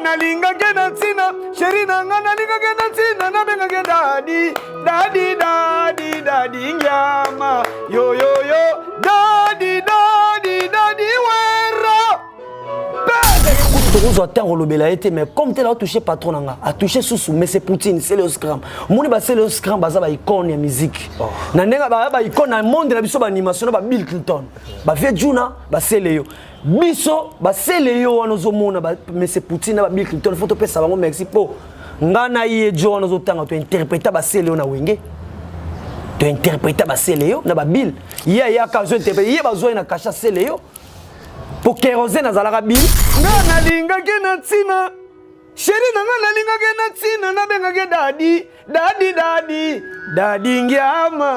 nalinga kena tina sheri nanga nalinga kena tina na benga ke dadi dadi dadi dadi nyama yo yo yo dadi dadi dadi wera Tokozo atteindre le bel a été mais comme tel a touché patron nanga a touché sous mais c'est Poutine c'est le scram moni ba c'est le scram baza ba icône ya musique na ndenga ba icône na monde na biso ba animation ba Bill Clinton ba fait Juna ba c'est Léo biso ba c'est Léo wana zo mona ba mais c'est Poutine na ba Bill Clinton faut to pesa bango merci po ngana ye jo wana zo tanga to interpréter ba c'est Léo na wenge to interpréter ba c'est Léo na ba Bill ya ka zo interpréter ye ba zo na kasha c'est Léo pour kérosène azalaka Bill ngana linga kena tina sheri nanga nalinga kena tina na benga ke dadi dadi dadi dadi nyama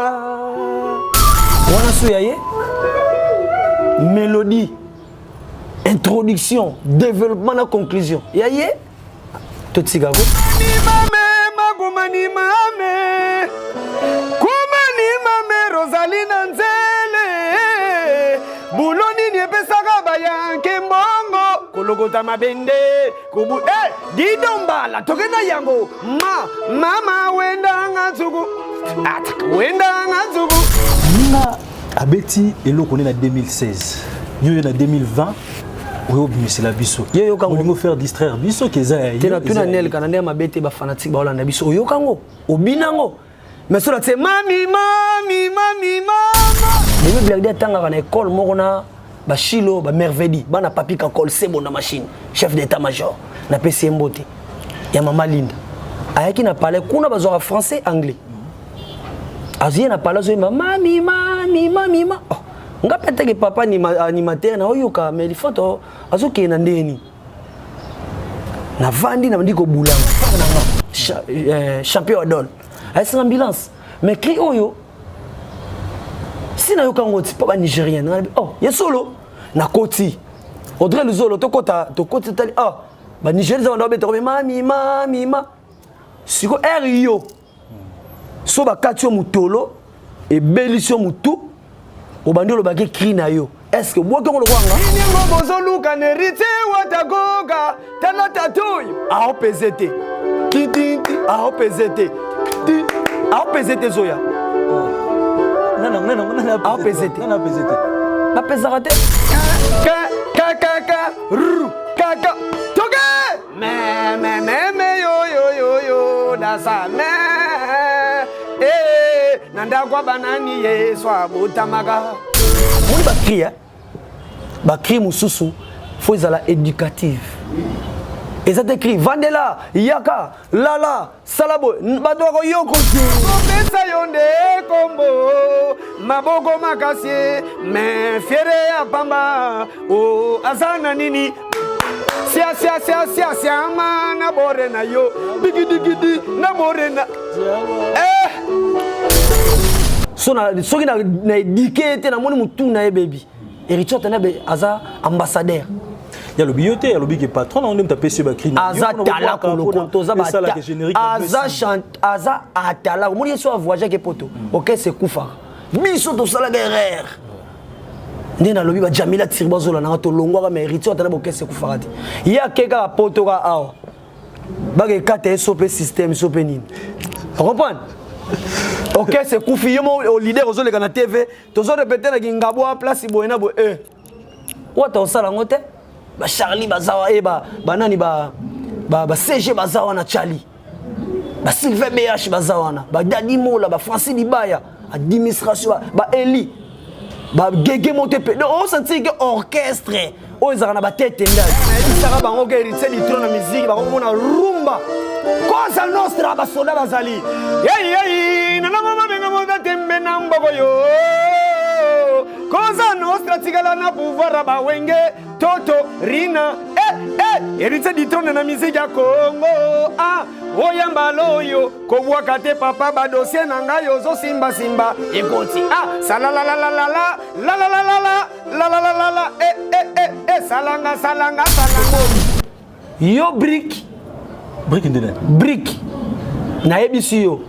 wana so yaye mélodie introduction développement na conclusion yaye to tsigago ni mame magumani mame kumani mame Rosalina Nzele buloni ni pesaka bayanke mbongo kologota mabende kubu didombala tokena yango mama wenda ngatsugu wenda ngatsugu Nina abeti eloko na 2016 yo na 2020 oyo bimisela biso yo kango olingo faire distraire biso keza ya tena tuna nel kanande mabete ba fanatique ba olanda biso yo kango obinango mais so la tse mami mama mais blague de tanga na école moko na ba chilo ba merveille bana papi ka col c'est bon na machine chef d'état major na PC Mbote ya mama Linda ayaki na parler kuna bazora français anglais azie na parler zo mami oh nga pete ke papa ni animateur na oyoka mais il faut to azoke na ndeni na vandi na ndiko bulanga champion d'ol ay c'est ambulance mais cri oyo si na yoka ngoti papa nigérien oh ya solo na koti Audrey Luzolo to koti tali ba nigérien za ndobe to mami siko rio so ba katio mutolo e belisio mutu obandi lo baki cri na yo est-ce que boke ngolo kwanga ni ngombo zo luka nerite watagoga tana tatuyo a PZT titi a PZT a PZT zoya nana a PZT nana PZT ba pezarate kaka toge me yo dasa me nanda kwa banani yesu abutamaka moni ba cri mususu faut ezala éducative eza te cri vandela yaka lala salabo bato ko yoko pesa yonde kombo maboko makasi me fiere ya pamba o azana nini sia mana bore na yo digidi na bore na soki na éduqué te na moni mutu na ye baby Héritier Tanabe aza ambassadeur ya lobi yote ya lobi ke patron on ta pesi ba cri aza tala koloko toza ba aza atala moni so voyager ke poto OK c'est kufa biso to sala guerre ndena lobi ba Jamila Tirbazola na to longwa ka Héritier Tanabe OK c'est kufa rati ya keka poto ka awa ba ke kate SOP système SOP nini comprendre OK c'est kufi yo au leader ozo le kana TV tozo répéter na ngabo a place boyena bo wata osala ngote ba Charlie bazawa banani ba CG bazawa na Charlie ba Sylvain BH bazawa na ba Dadi Mola ba Francis Libaya administration ba Eli ba Gege Montepe on sentit que orchestre o ezaka na ba tete ndali saka bango ke Héritier litro na musique ba ko na rumba Cosa nostra basoda bazali nana mama benga monda tembe na mboko yo Cosa nostra tigala na pouvoir ba wenge toto rina Héritier du trône na musique ya Congo oyamba loyo ko bwaka te papa ba dossier na ngai ozo simba ekoti salala la la la la la la la la la salanga yo brick na ebisi yo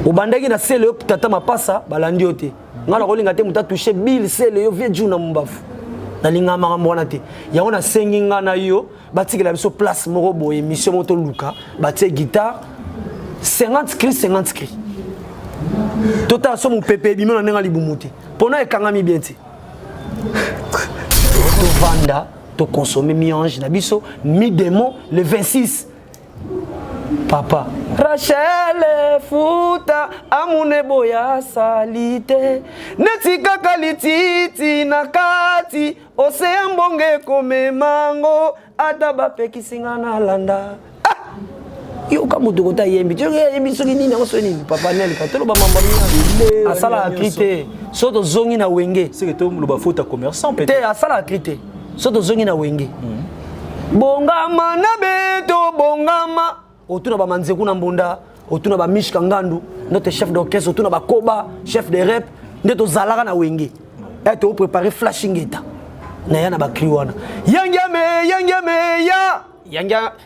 obandaki na sele yo tata mapasa balandi yo te ngana kolinga te muta toucher bill sele yo vie juna mbafu nalinga makambo wana te yango na sengi nga na yo batikela biso place moko boye émission moto luka batie guitare 50 cris tota so mo pepe bimona nenga libumu te pona ekangami bien te to vanda to consommer mi-ange na biso mi-démon le 26 papa Rachel futa amune boya salite netika kalititi na kati océan bonge kome mango ataba pekisinga na landa yo kamuto kota yembi tu yembi soki nini ngo soni papa nel ka tolo ba mambo ni asala akrite soto zongi na wenge c'est que to lo ba futa commerçant peut-être te asala akrite soto zongi na wenge bongama na beto bongama otuna ba manzeku na mbunda otuna ba mishka ngandu notre chef d'orchestre otuna ba koba chef de rep ndeto zalaka na wenge eto préparer flashing eta na yana ba kriwana yangame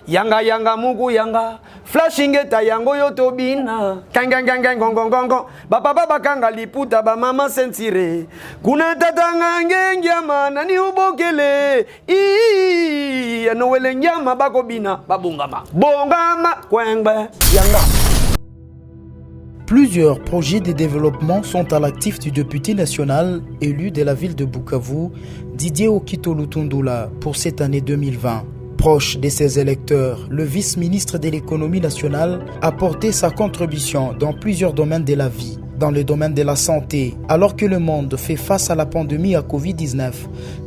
yanga mugu yanga flashing eta yango yoto bina kangangangangongongong baba bakanga liputa ba mama sentire kuna tatanga ngengyama nani ubokele anowele nyama bako bina babungama bongama kwengbe yanga. Plusieurs projets de développement sont à l'actif du député national élu de la ville de Bukavu, Didier Okito Lutundula, pour cette année 2020. Proche de ses électeurs, le vice-ministre de l'économie nationale a porté sa contribution dans plusieurs domaines de la vie. Dans le domaine de la santé, alors que le monde fait face à la pandémie à Covid-19,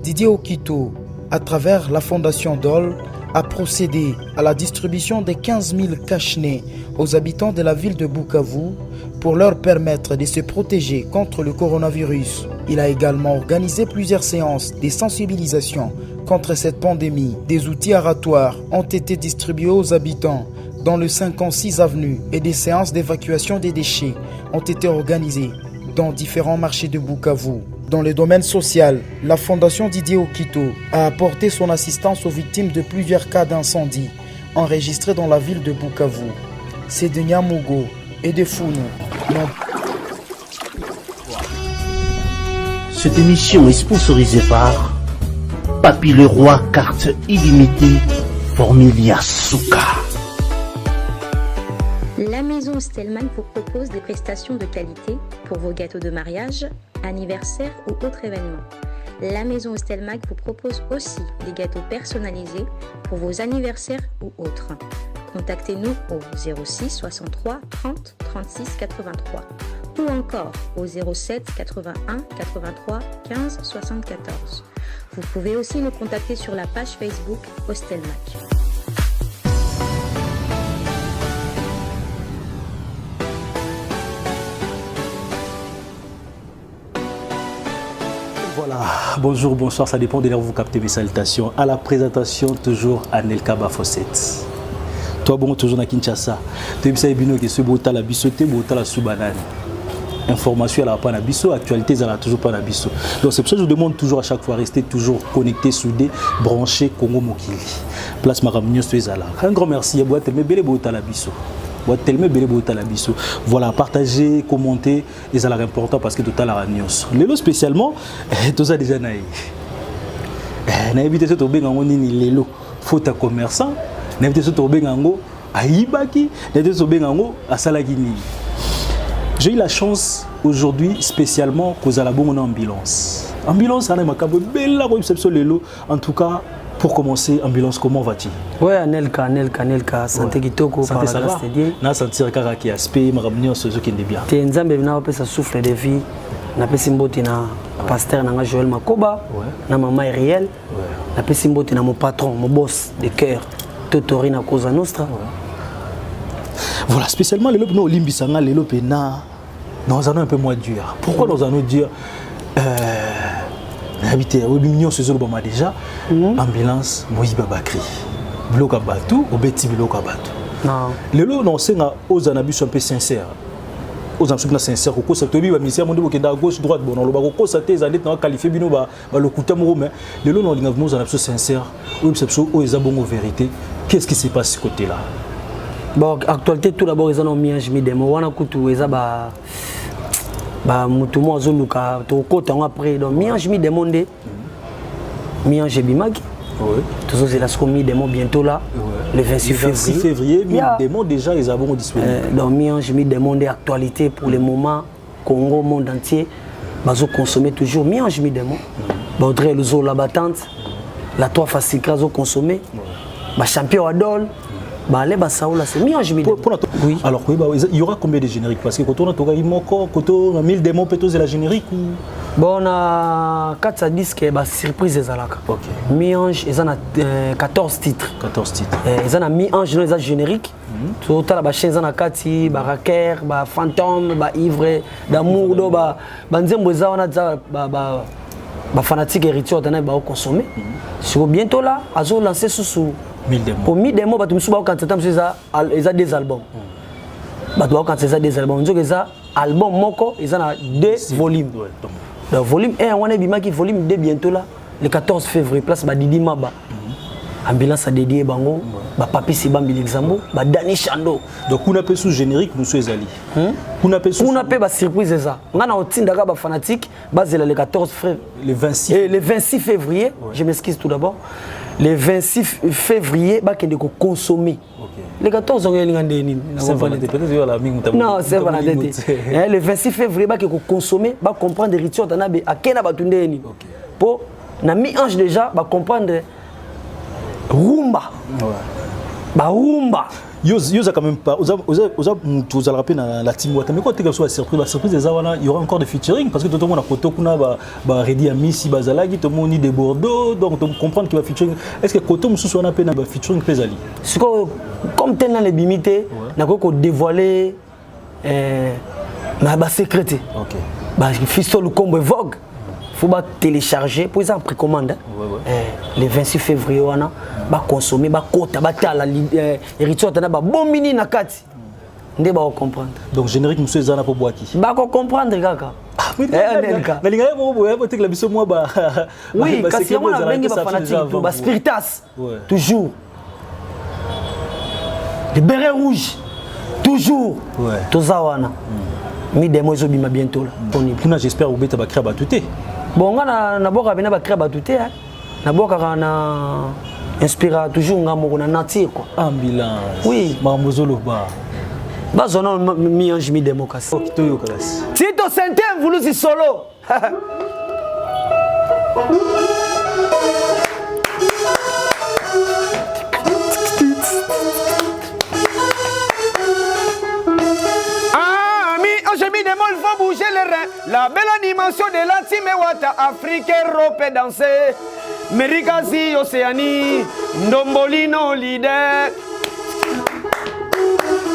Didier Okito, à travers la fondation DOL, a procédé à la distribution de 15 000 cache-nez aux habitants de la ville de Bukavu pour leur permettre de se protéger contre le coronavirus. Il a également organisé plusieurs séances de sensibilisation contre cette pandémie. Des outils aratoires ont été distribués aux habitants dans le 56 avenue et des séances d'évacuation des déchets ont été organisées dans différents marchés de Bukavu. Dans le domaine social, la fondation Didier Okito a apporté son assistance aux victimes de plusieurs cas d'incendie enregistrés dans la ville de Bukavu. C'est de Nyamugo et de Founou. Cette émission est sponsorisée par Papy Le Roi, carte illimitée, Formilia Souka. La maison Stelman vous propose des prestations de qualité pour vos gâteaux de mariage, anniversaire ou autres événements. La maison Stelmac vous propose aussi des gâteaux personnalisés pour vos anniversaires ou autres. Contactez-nous au 06 63 30 36 83 ou encore au 07 81 83 15 74. Vous pouvez aussi nous contacter sur la page Facebook Ostelmac. Voilà, bonjour, bonsoir, ça dépend de l'heure où vous captez mes salutations. À la présentation, toujours Anelka Bafosset. Toi, bon, toujours à Kinshasa. Tu sais, bien que ce beau tal à bisoté, beau tal à Soubanane. Information à la pan à biso, actualité à la toujours pas à biso. Donc c'est pour ça que je vous demande toujours à chaque fois rester toujours connecté, soudé, branché Congo Mokili. Place Maramnios Tuezala. Un grand merci à Boîte mais belle beau tal à biso. Voilà, partagez, commentez, et ça c'est important parce que tout à l'heure news. Lelo spécialement, tout ça déjà naï. Na évité ce tombé en nini lelo, faute à commerçant, na évité ce tombé en aïbaki, na évité ce tombé en à salagini. J'ai eu la chance aujourd'hui spécialement cause à la bonne ambulance. Ambulance, on a ma cabo belle la réception lelo. En tout cas. Pour commencer, ambulance, comment vas-tu? Oui, Anelka, santé kitoko, santé ça va. Na sentir kaka ki aspect, marabnio ce qui est bien. Te nzambe na pe sa souffle de vie, na pe simboti na pasteur na Joël Makoba, na maman Ariel, na pe simboti na mon patron, mon boss de cœur, Totori na Cosa Nostra. Voilà, spécialement les lobes no limbisanga les lobes na nous allons un peu moins dur. Pourquoi nous allons dire habité au mignon ce jour déjà ambulance Moïse Babakri bloc à Batou au Betty bloc à Batou non le lot non c'est aux anabus un peu sincère aux anabus sincère au ça tobi ba ministère monde qui à gauche droite bon le ba ko ça tes années na qualifier bino ba le kuta mo mais le lot non linga nos anabus sincère ou perception ou les abongo vérité qu'est-ce qui se passe ce côté là bon actualité tout d'abord ils ont mis un jemi de mo wana kutu eza ba mutumo azoluka to kota après donc mi ange mi demandé mi-ange ebimaki tozozela siko mi-démon bientôt là le 26 février mi-démon déjà ils avons disponible donc mi-ange mi-démon des actualités pour le moment Congo monde entier bazo consommer toujours mi-ange mi-démon Baudrey le zoo la battante la trois facile zo consommer ba champion Adol bah les basaoula c'est mi-ange mi-démon oui alors oui il y aura combien de génériques parce que quand on a toka imoko quand on a 1000 démons peut-être la générique ou bon on a 4 à 10 qui est surprise ezalaka mi-ange ils en a 14 titres ils en a mi-ange ils ont générique tout à la chaîne ils en a kati ba raker ba fantôme ba ivre d'amour do ba nzembo za on a ba fanatique héritier on a ba consommer sur bientôt là azo lancer sous 1000 démons pour 1000 démons bato musuba quand tam ça ils a des albums bato quand ça des albums nzo ça album moko ils en a 2 volumes donc volume 1 on a bimaki volume 2 bientôt là le 14 février place ba Didi Maba ambulance a dédié bango ba Papi Sibambi l'exambo ba Dani Chando donc on appelle sous générique nous ezali on appelle ba surprise ça ngana otinda ka ba fanatique bazela le 14 février le 26 et le 26 février je m'excuse tout d'abord le 26 février ba kende ko consommer le 14 on est ngandeni non c'est pas la tête le 26 février ba ko consommer ba comprendre rituel tanabe akena batundeni pour na mi-ange déjà ba comprendre rumba ba rumba yoza quand même pas oza mutu za rappel na la team wata mais quand tu as la surprise des awana il y aura encore des featuring parce que tout le monde a photo kuna ba ready à Missy bazalagi tout le monde de Bordeaux donc tu comprends qu'il va featuring est-ce que koto mususu wana pe na ba featuring pezali comme tel dans les bimité na ko dévoiler na ba secrété OK ba Fisto Lukombo Vogue faut pas télécharger pour ça précommande le 26 février on va consommer ba kota ba tala héritier tana ba bombini na kati ndé ba comprendre donc générique monsieur zana pour boaki ba ko comprendre kaka na linga mo boya botek la biso moi ba oui parce que on a bengi ba fanatique ba spiritas toujours les bérets rouges toujours tozawana mi demo zo bima bientôt là kuna j'espère ubeta ba créer ba touté bon nga na boka bina ba créer ba touté na boka na inspira toujours nga moko na nature quoi ambulance oui mamozolo ba bazona mi-ange mi démocratie okitoyo classe Tito Sentem vulusi solo il faut bouger les reins. La belle animation de la team Wata, Afrique, Europe danser. Merikasi, Océanie, Ndombolino, leader.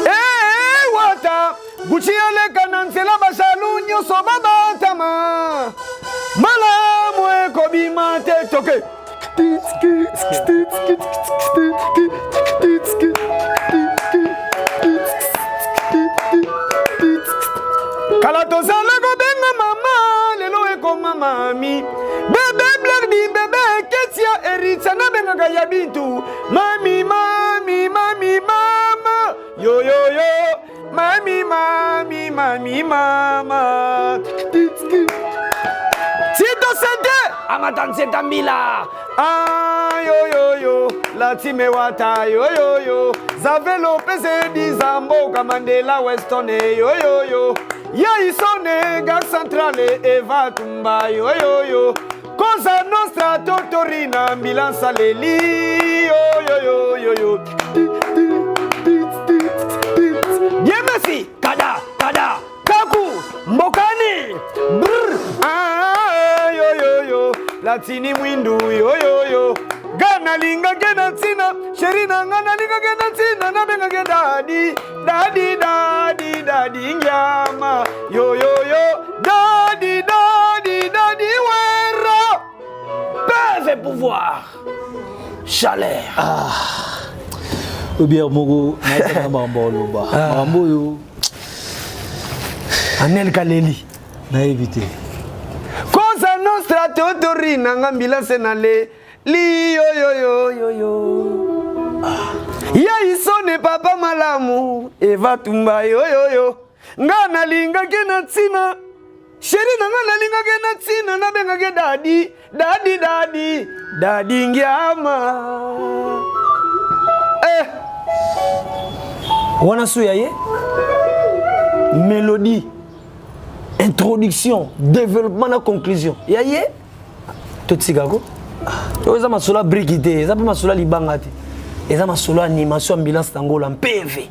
Eh, Wata, Gucci ale kananse la basalunyo sobaba tama. Malamwe kobima te toke. Kalatosa lego benga mama lelo eko mami bebe blerdi bebe ketia eritsa na benga kaya bintu mami mami mami mama yo yo yo mami mami mami mama Tito Sente amatanse tambila yo yo yo la time Wata yo yo yo Zavelo pese di Zambo Kamandela Weston yo yo yo ya isone gag centrale Eva Tumba yo yo yo Cosa nostra Totorina Milanza Leli yo yo yo yo yo Bien merci Kada Kada Kaku Mbokani Brr yo yo yo Latini Mwindu yo yo yo Gana linga gena tina Sherina ngana linga gena tina Na benga gena dadi Dadi dadi dadi Ngyama yo yo yo Dadi dadi dadi Wera Peuvent et pouvoir Chaleur ou bien Mogo na mambo ba mambo yo Anel Kaleli na éviter Cosa nostra Totorina ngambila senale li yo yo yo yo yo ya isone papa malamu Eva Tumba yo yo yo ngana linga kena tsina Chéri nanga nalinga na tina na benga ke dadi, dadi dadi, dadi ngiama. Wana suya ye. Mélodie, introduction, développement na conclusion. Ya ye. Totsigago. Eza masolo brigité, eza pas masolo libanga te. Eza masolo animation ambulance tangola PV.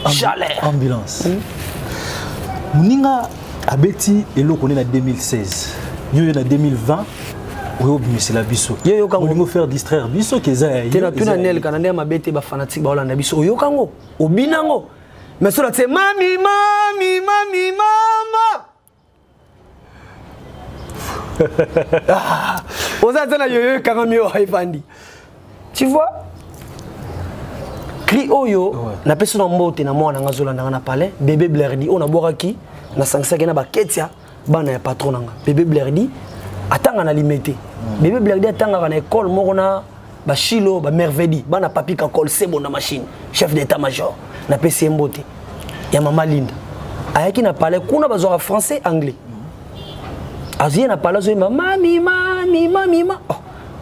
Chaleur. Ambulance. Muninga abeti eloko na 2016. Yo na 2020. Oyo bimisela biso. Yo kango faire distraire biso keza ya. Tena tuna nel kanande mabete ba fanatique ba olanda biso. Oyo kango, obinango. Mais cela c'est mami mami mami mama. Oza tena yo kango mio haifandi. Tu vois? Cri oyo na peso na mbote na mwana ngazolanda na palais, bébé Blerdi on a boiraki na sangsaki na ba ketia bana ya patron nanga. Bébé Blerdi atanga na limité. Bébé Blerdi atanga na école moko na ba Chilo ba Mervedi bana papi ka kol sebo na machine chef d'état major na PC mbote ya mama Linda ayaki na palais kuna bazora français anglais azie na palais zo mami mami mami ma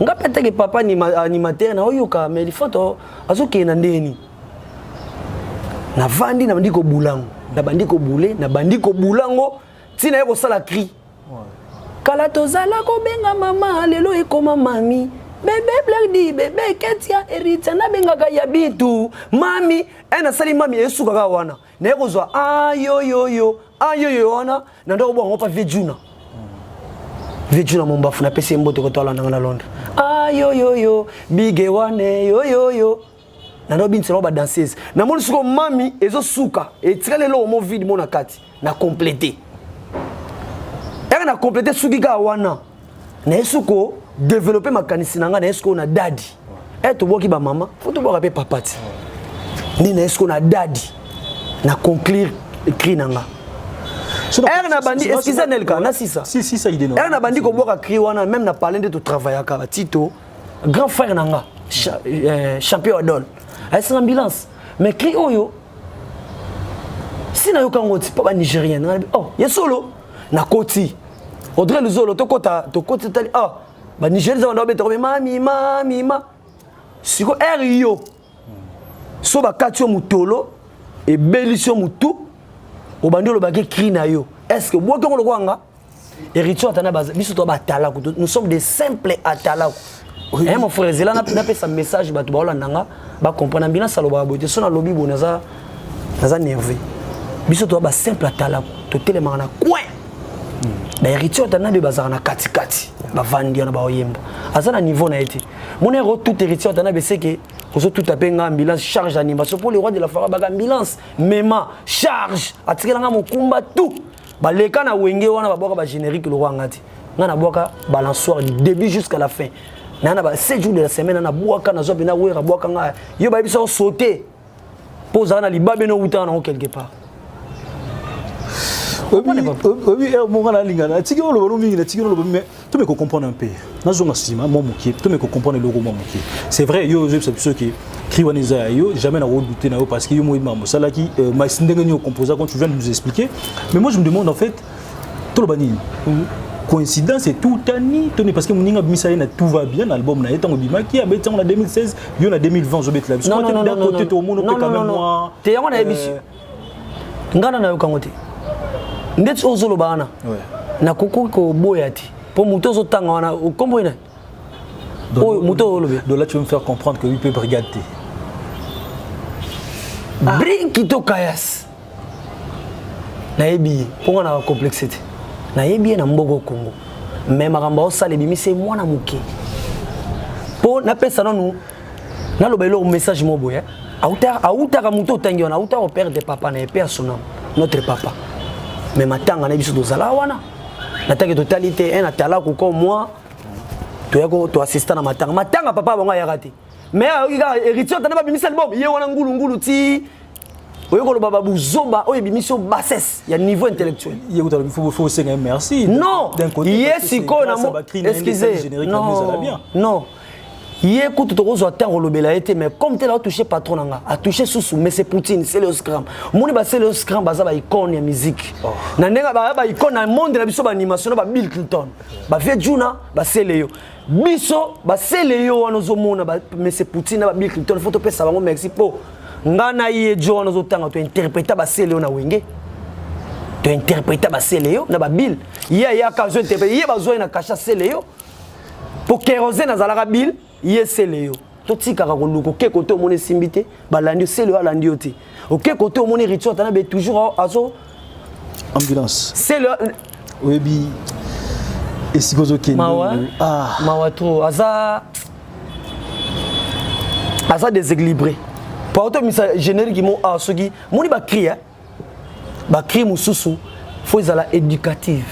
nga pete ke papa ni animateur na oyoka mais il faut azoke na ndeni na vandi na bandiko bulango na bandiko bule na bandiko bulango tina yako sala cri kala tozala ko benga mama lelo ekoma mami bébé Blerdi bébé ketia erita na benga ka yabitu mami ena sali mami esuka ka wana na yako zo ayo wana na ndo bongo pa vejuna mombafu na pesi mbote ko tola na Londres ayo bige wane yo na ndo binti ba danseuse na moni suko mami ezo suka etikale lo mo vide mona kati na compléter na compléter sukika wana na esuko développer makanisi nanga na esuko na dadi to boki ba mama faut to boka pe papati ni na esuko na dadi na conclure écrit nanga na bandi excusez Nelka na sisa si ça idée non na bandi ko boka cri wana même na parler de to travailler aka Tito grand frère nanga champion adol ay sans ambulance mais cri oyo si na yo kangoti pas nigérien oh ya solo na koti Audrey Luzolo to kota tali ba Nigeria za ndo beto mami ma siko yo so ba katio mutolo e belisio mutu o bandolo ba ke cri na yo est-ce que boka ngolo kwanga héritier atana baza biso to ba tala nous sommes des simples atala mon frère zela na pesa message ba to ba olandanga ba comprendre bien ça lo ba bote so na lobi bonaza naza nerveux biso to ba simple atala to telema na coin na héritier atana be bazara na kati ba vandi na ba oyemba azana niveau na été mon héros tout héritier atana be c'est que kozo tout apenga ambulance charge animation pour le roi de la forêt ba ambulance mema charge atikela nga mokumba tout ba leka na wenge wana ba boka ba générique le roi ngati nga na boka balançoire du début jusqu'à la fin na ba 7 jours de la semaine na boka na zobe na wera boka nga yo ba biso sauter pose na libabe no uta na quelque part. Oui, mon gars, la tigre le ballon mingi, la tigre le ballon, mais tu me comprends un peu. Dans un asima, mon mouki, tu me comprends le logo mon mouki. C'est vrai, yo, je sais ceux qui criwaniza yo, jamais n'a redouté na yo parce que yo moi maman, ça là qui m'a sindengé au composant quand tu viens de nous expliquer. Mais moi je me demande en fait, tout le bani. Coïncidence et tout ani, parce que mon ninga misaïna tout va bien, l'album na été en bimaki, a été en 2016, yo en 2020 je bête là. Non, d'un côté tout le monde peut quand même moi. T'es on a émission. Ngana na yo kangote. Ndetsi ozolo bana na koko ko boyati pour muto zo tanga wana kombo ina o muto olobe donc là tu veux me faire comprendre que lui peut brigade brinkito kayas na ebi pour na complexité na ebi na mbogo Congo mais makamba osale bimi c'est mwana muke po na pesa nanu na lobelo message mo boya auta ka muto tangi wana auta au père de papa na père sonam notre papa. Mais matanga na biso dozala wana nataki totalité un atala ko comme moi to assistant na matanga papa bango ya raté mais héritier tana ba bimisa album ye wana ngulu ti oyoko lo baba buzoba oye bimiso bassesse ya niveau intellectuel il faut aussi merci non yes siko na mo excusez non Hier, quand tu as temps mais comme tu as touché patron, a touché sous mais c'est Poutine, c'est le scrum. Mon c'est le scrum, c'est icône de musique. Nandenga ba icône dans monde la biso animation ba Bill Clinton. Ba fait Juna, ba c'est Léo. Biso ba c'est Léo anozo mona mais c'est Poutine ba Bill Clinton faut te payer ça ba merci po. Ngana ye jo anozo tanga tu interpréter ba c'est Léo na wenge. Tu interpréter ba c'est Léo na ba Bill. Ya ka zo interpréter, ya ba zo na kasha c'est Léo. Pour kérosène na zalaka Bill. C'est Léo. Tout ce qui est OK côté mon simbité, balandi c'est le alandi oti. OK côté mon rituel tana be toujours azo ambulance. C'est le oui bi et si gozo ken mawato aza déséquilibré. Par autant misa générique mo asogi moni ba cri mususu faut ezala éducative.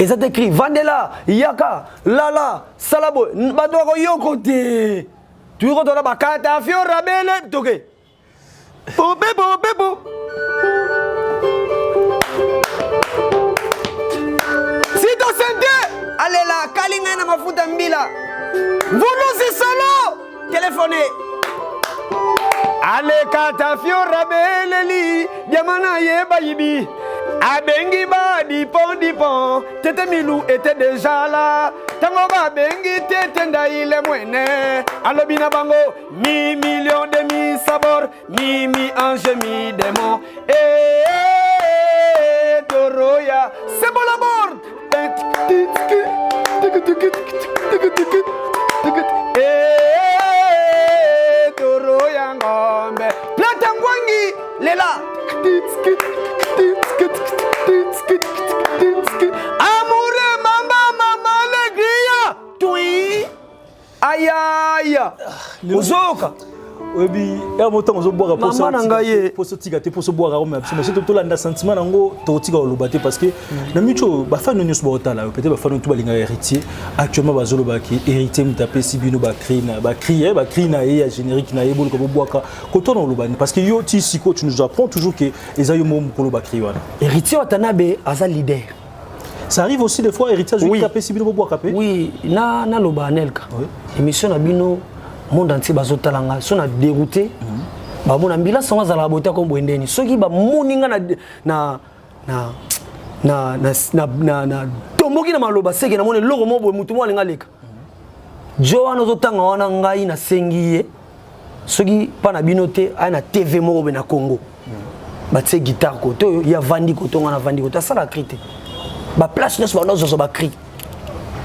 Et ça t'écrit Vandela, Yaka, Lala, Salabo, Badoro Yokote. Tu retournes à Kata, Fiora, Rabele, Toké. Popé. Si tu sens, allez là, Kalingana Mafuta Mbila. Vous c'est solo. Téléphonez. Allez, Kata, Fiora, Rabele, Yamana Yebayibi. Abengi ba dipon, tete milou était déjà là. Tango ba bengi tete ndaile mwene. Alobina bango, mi million de mi sabor, mi ange mi démon. Doroya, c'est bon la mort. Doroya ngombe. Platangwangi, lela. Amoureux, maman, alegria. Toi. Aïe. Ozoka. Obi, ya moto ngozo boire pour ça. Pour ce tigate pour se boire mais absolument tout là sentiment nango to tiga olobate parce que na micho ba fa no news bota là peut-être ba fa no tout balinga héritier actuellement ba zolo ba ki héritier mutape sibino ba crier na ya générique na yebolo ko boaka ko to no olobani parce que yo ti siko tu nous apprends toujours que ezayo mom ko loba crier wana héritier watanabe aza leader. Ça arrive aussi des fois héritier oui. Tape sibino boaka pe. Oui, na loba nelka. Oui. Émission na bino monde entier bazotalanga so na dérouté ba mona mbila songa za la bota ko bwendeni soki ba moninga na tomboki na maloba seke na mone loko mo boy mutu mo alinga leka Joana zotanga wana ngai na sengiye soki pa na binote ay na TV moko be na Congo ba tse guitare ko to ya vandi ko to ngana vandi ko ta sala crité ba place nyos ba nozo ba cri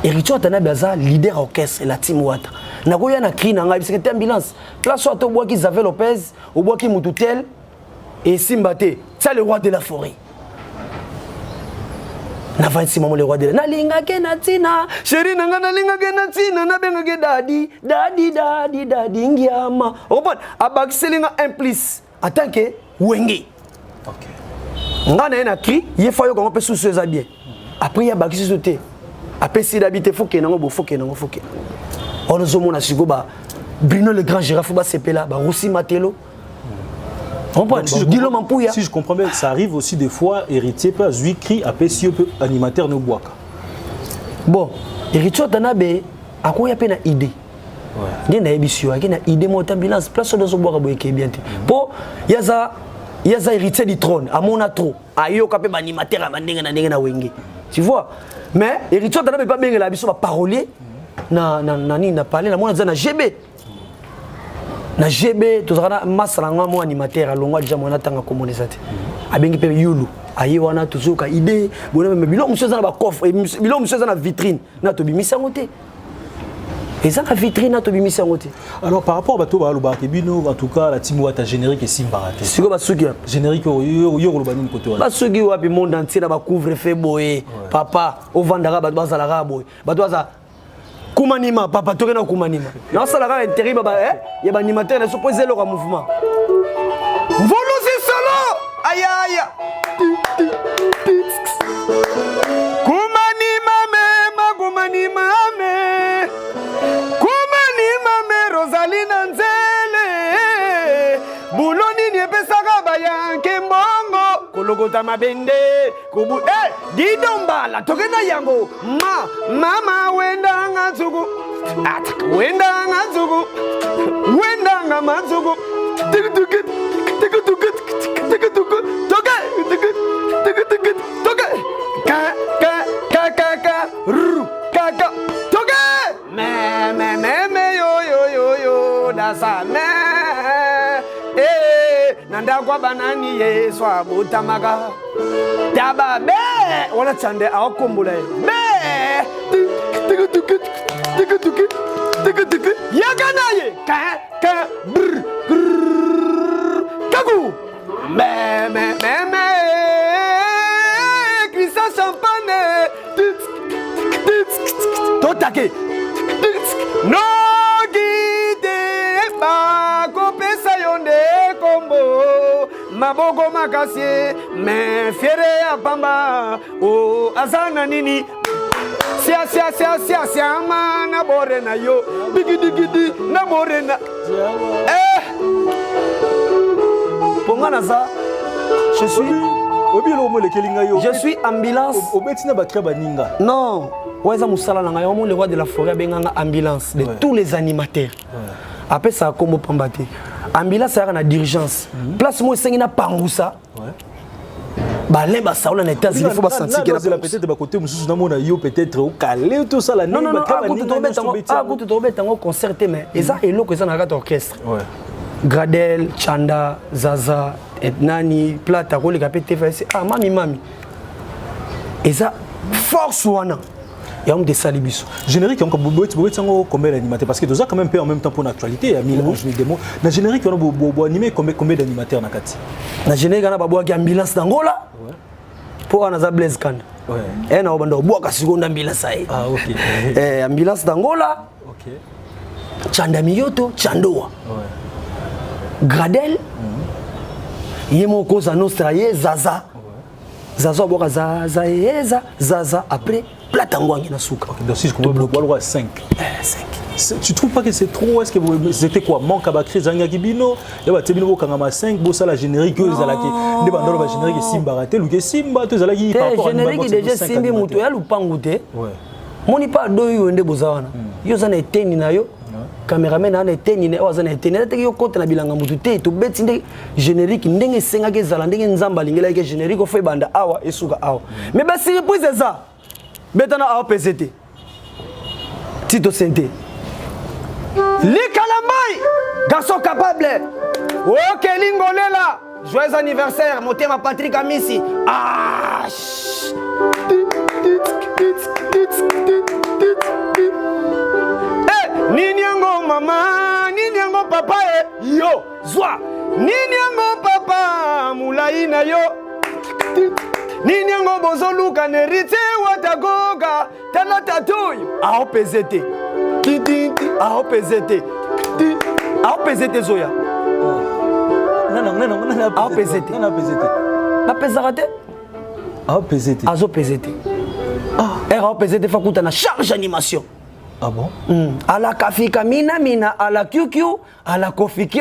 Héritier Tana Baza leader orchestre la team Wata. Nagoya na cri na ngai parce que ambulance. Là soit au bois qui Xavier Lopez, au bois qui Mututel et Simbate, ça le roi de la forêt. Na 26 moments le roi de la nalinga kenatina, chéri nanga nalinga kenatina na benga ke dadi ngiama. Au bon abak selinga implice en tant que wenge. OK. Ngana na cri, il faut qu'on peut sous ça bien. Après il y a baki sauté. Après si d'habiter faut que nango faut que. On nous omona siko ba Bruno le grand girafe ba sepela ba Rossi Matelo. Si je comprends bien, ça arrive aussi des fois, héritier pas lui crie après si peu animateur no boaka. Bon, héritier tanabe akoya pe na idée. Ouais. Ndena ebisio akina idée mo ambulance place de zo boaka boyeke bien te. Po yaza héritier du trône, amona trop. Ayo ka pe ba animateur amandenge na wenge. Tu vois? Mais héritier tanabe pas bien la biso ba parolier na parler na mona za na GB. Na GB tozana masalanga mo animateur alongwa déjà mona tanga komone sate abengi pe yulu ayi wana tuzuka idée bona me bilo monsieur za na ba coffre bilo monsieur za na vitrine na to bimisa ngote et ça la vitrine na to bimisa ngote. Alors par rapport à bato ba loba ke bino en tout cas la team Wata générique et simbarate siko basuki générique yo loba nini côté wana basuki wapi monde entier na ba couvre feu boye papa o vandara bato bazala ga boye bato baza Kumanima, papa, tu es dans Kumanima. Non, ça là, c'est terrible. Il y a un animateur qui se pose le mouvement. Volo, c'est solo. Aïe, aïe. Kumanima, Rosaline Nzele. Bouloni, n'y a pas ça, Bayan, Kembongo. Kologota Mabende. Kubu, Didombala, Tokena Yango. Mama, Wenda, Ngatsugu. wendanga nzugu wendanga manzugu toke kaka toke me yo dasa me nanda kwa banani Yesu abutamaka taba be wala chande akombula be yakanaye ka brr kagu me Krista champagne totake no gide ba kopesa yonde kombo maboko makasi me fiere ya pamba o azana nini sia mana bore na yo digidi na bore na pongana za je suis ambulance non Weza musala na ngayo le roi de la forêt benganga ambulance de tous les animateurs après ça comme pambate ambulance ça na d'urgence place moi sengi na pangusa balé ba saola na états il faut ba sentir que la peut-être ba côté mususu na mona yo peut-être au calé tout ça la non écoute to beta ngo concerté mais eza eloko eza na kata orchestre Gradel Chanda Zaza Etnani Plata ko le kapete fait mami eza force wana yam de salibiso générique encore combien d'animateurs parce que deux quand même peu en même temps pour l'actualité il y a 1000 ans je dis des mots na générique on a animé combien d'animateurs na kati na générique na babwa ambulance d'Angola pour anaza Blaise Kanda na obanda obwa seconde ambulance ai OK ambulance d'Angola OK Chanda Miyoto Chandoa Gradel yemo koza nostra ye Zaza Zaza boka Zaza après Plata ngwangi na suka. Donc si je comprends le roi 5. 5. Tu trouves pas que c'est trop? Est-ce que c'était quoi? Manque à bakri zanga kibino, ya ba tebino bo kangama 5 bo ça la générique que zalaki. Ne ba ndolo ba générique Simba raté lu ke Simba to zalaki par rapport à générique déjà Simbi muto ya lupangu te. Ouais. Moni pas doyo ndé bozawana. Yo zana eteni na yo. Cameraman na eteni ne wazana eteni na te yo kote na bilanga mutu te to beti ndé générique ndenge senga ke zala ndenge nzamba lingela ke générique o fe banda awa esuka awa. Mais ba si reprise ça. Betana a PZT. Tito Sente. Likalambai, garçon capable. Ok, Lingolela. Joyeux anniversaire, Motema Patrick Amisi. Ah. Ninyango mama, ninyango papa yo, zwa. Ninyango papa, mulaina yo. Ninyango bozoluka nerite watagoga tana tatuy a PZT. A PZT. A PZT zoya. Non, a PZT. Non, PZT. Na pesarate? A PZT. Azo PZT. A PZT fakuta na charge animation. Ah bon? À la kafika mina à la QQ, à la kofiki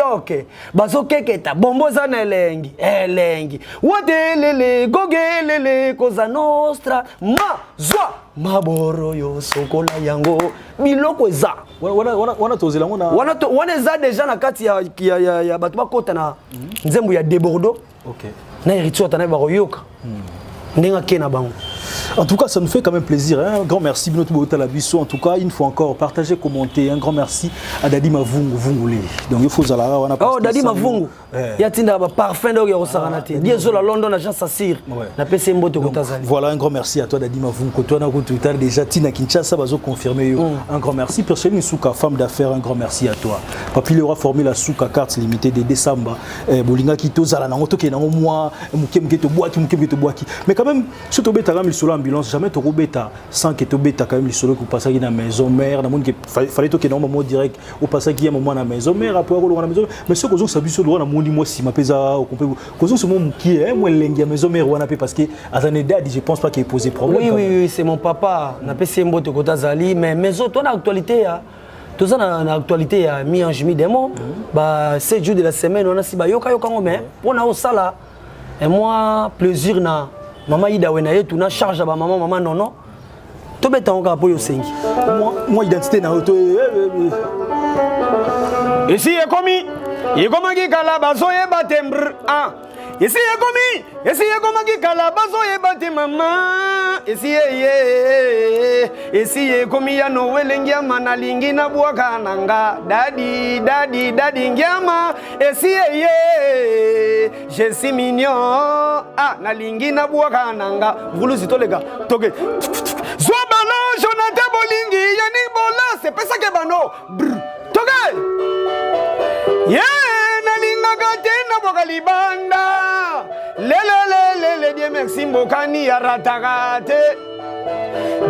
bazo keketa bombo zana elengi. Wadelele gogelele koza nostra ma zwa maboro yo sokola yango biloko eza. Wana tozela ngona. Wana eza déjà na kati ya batu bakota na nzembo ya Debordo. OK. Na iritsota na baroyoka. Ndenga kena bango. En tout cas, ça nous fait quand même plaisir. Hein? Un grand merci, Binoto Botalabiso. En tout cas, une fois encore, partagez, commentez. Un grand merci à Dadi Mavungu Vunguli. Donc, il faut Zalara. Oh, Dadi Mavungu. Il y a un parfum de Rosaranate. Bien sûr, la London, l'agence Sassir. La PC Mboto Kotazali. Voilà, un grand merci à toi, Dadi Mavungu. Toi, on a Twitter déjà, Tina Kinshasa, Bazo confirmé. Un grand merci. Personnel Souka, femme d'affaires, un grand merci à toi. Papi Leroy formé la Souka carte limitée de décembre. Bolinga Kito, Zalana, Motoke, Namoua, Moukem Keto Boaki. Mais quand même, surtout Betaram, il ambulance jamais to beta sans que to beta quand même les solo pour passer dans maison mère dans monde que fallait to que non moment direct au passage qui a moment na maison mère après au na maison mais ce que zo sabiso do na monde moi si ma pesa au compé cause ce moment qui est moi lengi maison mère wana pe parce que azaneda je pense pas qu'il pose problème. Oui, c'est mon papa na pesa mboto kota zali mais maison toi na actualité ya tout ça na actualité ya mi ange mi démon ba 7 jours de la semaine on a si ba yoka ngomé pour na au sala et moi plaisir na Maman Ida Wenaye, tu n'as charge à maman non. to beta encore pour yo sengi moi identité na auto ici est commis il comme qui calabazo et batembr ah ici est comme qui calabazo et batem maman ici est comme ya no welengia manalingi na bwaka nanga dadi ngiama ici je suis mignon ah nalingi na bwaka nanga vulu sitolega toke Zobalo Jonathan Bolingi yani bola c'est pas ça que bano toke nalinga katena boka libanda lele Dieu merci mbokani ya ratakate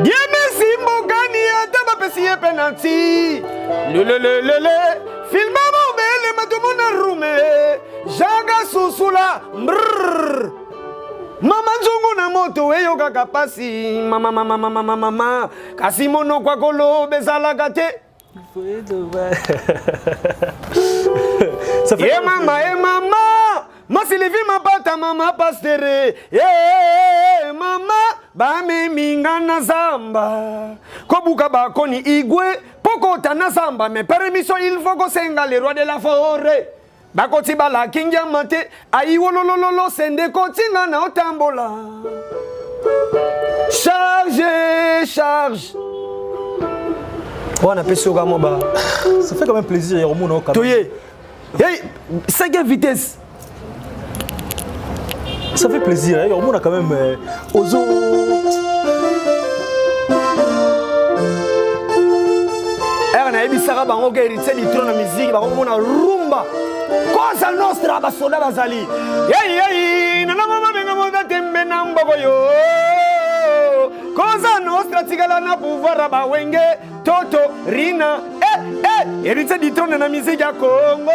Dieu merci mbokani ya tabapesi ye penalty lele filma mobile matumona rume jaga susula brrr mama nzungu na moto eyo kaka pasi mama kasi mono kwa kolo bezalaka te mama masilivi mapata mama pastere mama bame minga na zamba kobuka bakoni igwe pokota na zamba mais permission il faut que senga le roi de la forêt bakoti bala kingia mate ayiwolololo sende kotinga na otambola charge on appelle ça comme ça. Ça fait quand même plaisir au monde. Toye. Hey, 5 vitesse. Ça fait plaisir au monde quand même ozo. On a ebisaka bango ke héritier du trône de musique bango mona rumba. Cosa nostra basoda bazali. Hey nana mama benga moda tembe na mboko yo. Cosa nostra tigala na pouvoir ba wenge toto rina héritier du trône na musique ya Congo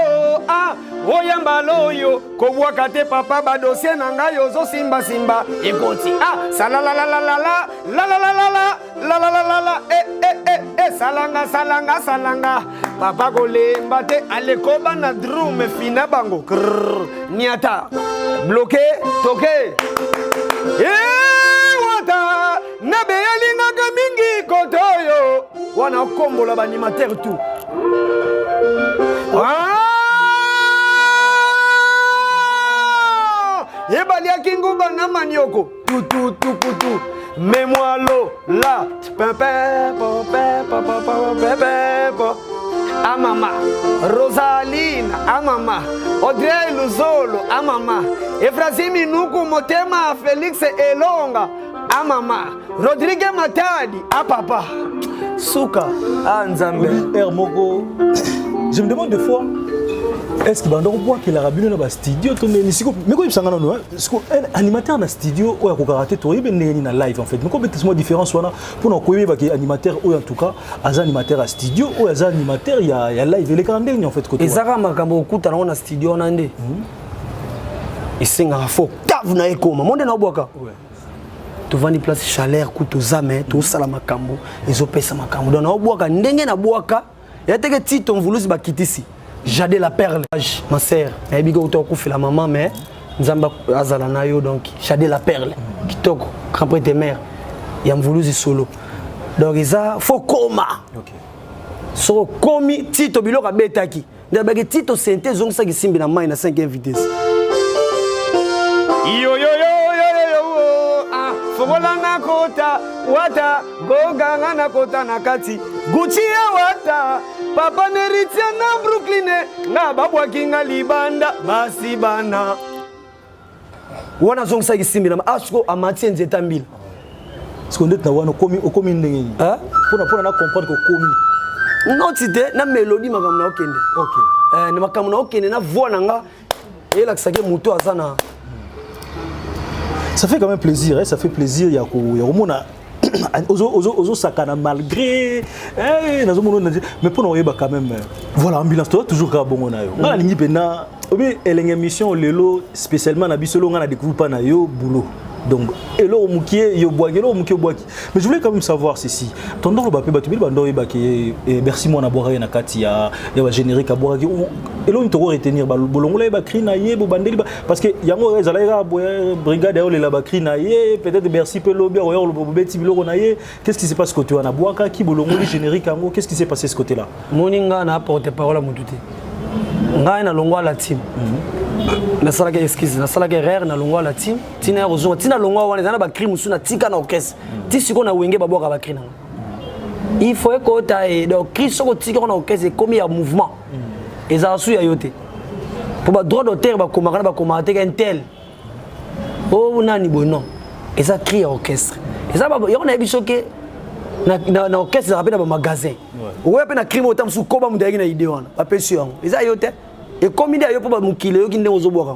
ah oyamba loyo ko bwaka te papa ba dossier na ngai ozo simba ekoti ah salala salanga papa kolemba te alekoba na drum fina bango niata bloqué toqué wata na beyalinga mingi kotoyo wana kombola ba animateur tout ebali akinguba na manioko tutu mets-moi l'eau là ah mama Rosaline ah mama Audrey Luzolo ah mama Efrasimi Nuku Motema Félix Elonga ah mama Rodrigue Matadi ah papa Souka ah Nzambe Hermoko. Je me demande des fois est-ce que bando bois qu'il a rabiné dans studio tout mais si mais quoi il s'en non un animateur dans studio ou à karaté to il ben na live en fait mais complètement différent soit pour nous quoi que animateur ou en tout cas az animateur à studio ou az animateur il y a live les calendriers en fait côté ezaka makambo okuta na studio na nde isinga fo tave na ekoma monde na boka tu vandi place chaleur kuto zame to sala makambo ezopesa makambo donc na boka ndenge na boka yateke tito mvuluzi bakitisi Jadé la perle, ma sœur, elle dit que la maman, mais Nzamba azala yo donc Jadé la perle, qui toque, grand prêtre de mère, il y a voulu solo. Donc ça faut coma. OK. So komi tito bilo ka betaki. Ndabage tito sente zong sa kisimbi na mai na 5e vitesse. Yo ah fogola na kota wata goganga na kota na kati Gucci ya wata papa neritia na Brooklyn na babwa kinga libanda basi bana wana zong sa kisimbi na asko amati nzeta mbila ce qu'on dit na wana komi ndenge hein pour na comprendre que komi non tite na mélodie makamna na okende OK na makamna na okende na voix nanga et la kisake muto azana. Ça fait quand même plaisir, hein? Ça fait plaisir. Il y a au ozo sakana malgré mais pour nous quand même voilà ambulance toi toujours ka bongo na yo ngala lingi pena obi elenge mission lelo spécialement na bisolo ngana découvre pas na yo boulot Donc, et là, mais je voulais quand même savoir ceci. Tandon le bapé batu bando ebaki merci moi na boire na katia ya ba générique à boire et là on te retenir ba bolongola ba cri na ye bo bandeli parce que yango ezala brigade ya la ba cri na ye peut-être merci pe lobby o le bobeti biloko na ye qu'est-ce qui se passe côté na boaka ki bolongoli générique yango qu'est-ce qui s'est passé ce côté là moninga na porte parole à mututé ngai na longwa la team na sala ke excuse na sala ke erreur na longwa la team tina rozonga tina longwa wana zana ba crime suna tika na orchestre ti siko na wenge baboka ba crime il faut que ta et donc cri soko tika na orchestre comme il y a mouvement et ça su ya yote pour ba droit d'auteur ba commenter un tel oh nani bono et ça cri à orchestre et ça ba yona biso ke na orchestre rappelle ba magasin ouais pe na crime autant sous koba mudagi na idée wana ba pesu yango et ça yote et comme il y a yo pour mukile yo kinde ozoboka